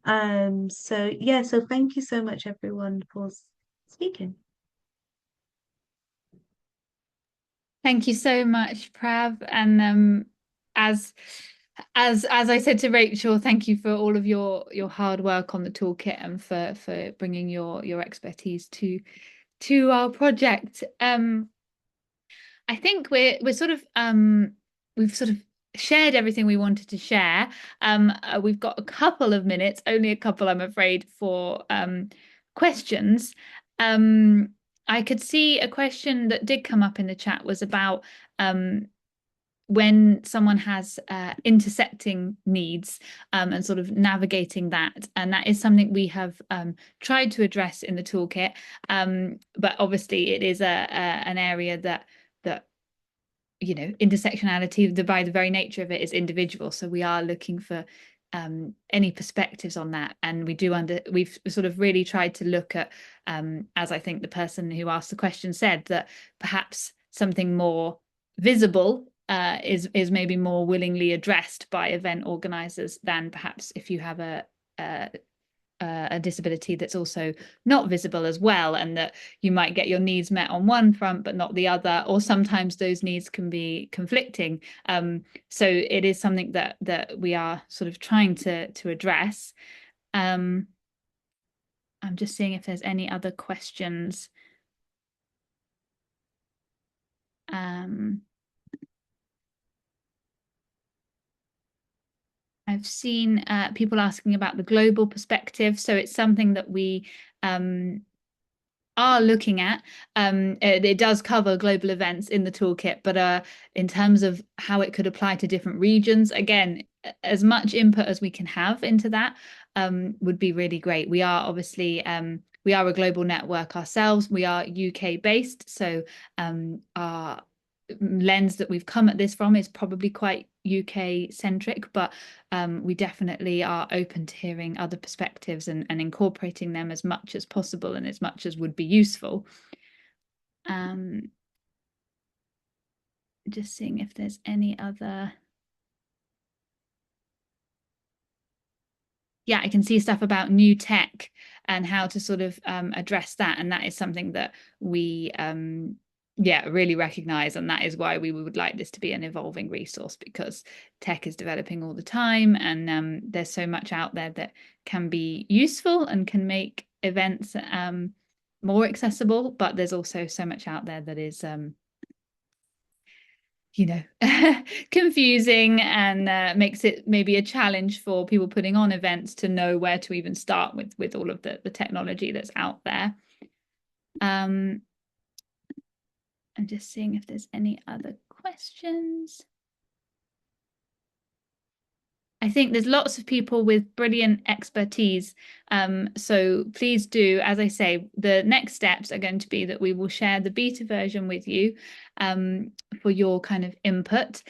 Speaker 4: So yeah, so thank you so much everyone for speaking.
Speaker 1: Thank you so much, Prav. And as as I said to Rachel, thank you for all of your hard work on the toolkit and for bringing your expertise to our project. I think we're sort of we've sort of shared everything we wanted to share. We've got a couple of minutes, only a couple, I'm afraid, for questions. I could see a question that did come up in the chat was about when someone has intersecting needs and sort of navigating that. And that is something we have tried to address in the toolkit. But obviously it is an area that intersectionality, by the very nature of it, is individual. So we are looking for any perspectives on that, and we've sort of really tried to look at, as I think the person who asked the question said, that perhaps something more visible is maybe more willingly addressed by event organizers than perhaps if you have a disability that's also not visible as well, and that you might get your needs met on one front but not the other, or sometimes those needs can be conflicting. So it is something that we are sort of trying to address. I'm just seeing if there's any other questions. I've seen people asking about the global perspective. So it's something that we are looking at. It does cover global events in the toolkit, but in terms of how it could apply to different regions, again, as much input as we can have into that would be really great. We are obviously we are a global network ourselves. We are UK based, so our lens that we've come at this from is probably quite UK centric, but we definitely are open to hearing other perspectives and incorporating them as much as possible and as much as would be useful. Just seeing if there's any other. Yeah, I can see stuff about new tech and how to sort of address that. And that is something that we really recognize. And that is why we would like this to be an evolving resource, because tech is developing all the time. And there's so much out there that can be useful and can make events more accessible. But there's also so much out there that is confusing and makes it maybe a challenge for people putting on events to know where to even start with all of the technology that's out there. I'm just seeing if there's any other questions. I think there's lots of people with brilliant expertise. So please do, as I say, the next steps are going to be that we will share the beta version with you for your kind of input.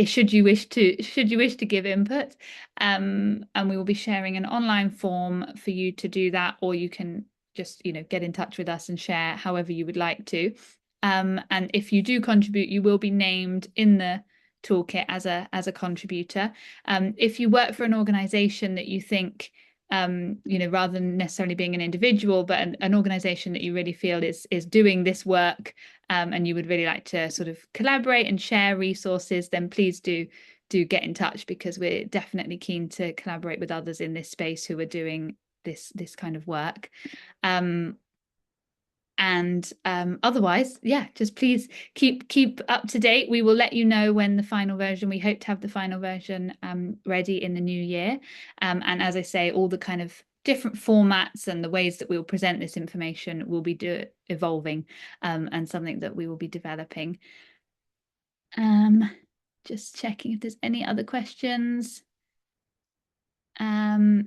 Speaker 1: Should you wish to give input, and we will be sharing an online form for you to do that, or you can just get in touch with us and share however you would like to. And if you do contribute, you will be named in the toolkit as a contributor. If you work for an organization that you think rather than necessarily being an individual, but an organization that you really feel is doing this work, and you would really like to sort of collaborate and share resources, then please do get in touch, because we're definitely keen to collaborate with others in this space who are doing this kind of work. And otherwise, yeah, just please keep up to date. We will let you know when the final version, we hope to have the final version ready in the new year. And as I say, all the kind of different formats and the ways that we will present this information will be evolving, and something that we will be developing. Just checking if there's any other questions. I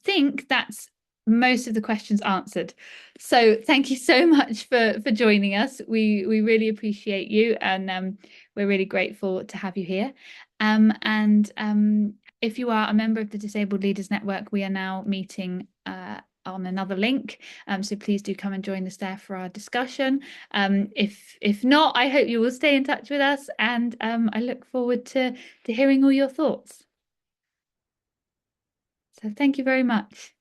Speaker 1: think that's most of the questions answered. So thank you so much for joining us. We really appreciate you, and we're really grateful to have you here. And if you are a member of the Disabled Leaders Network, we are now meeting on another link. So please do come and join us there for our discussion. If not, I hope you will stay in touch with us, and I look forward to hearing all your thoughts. So thank you very much.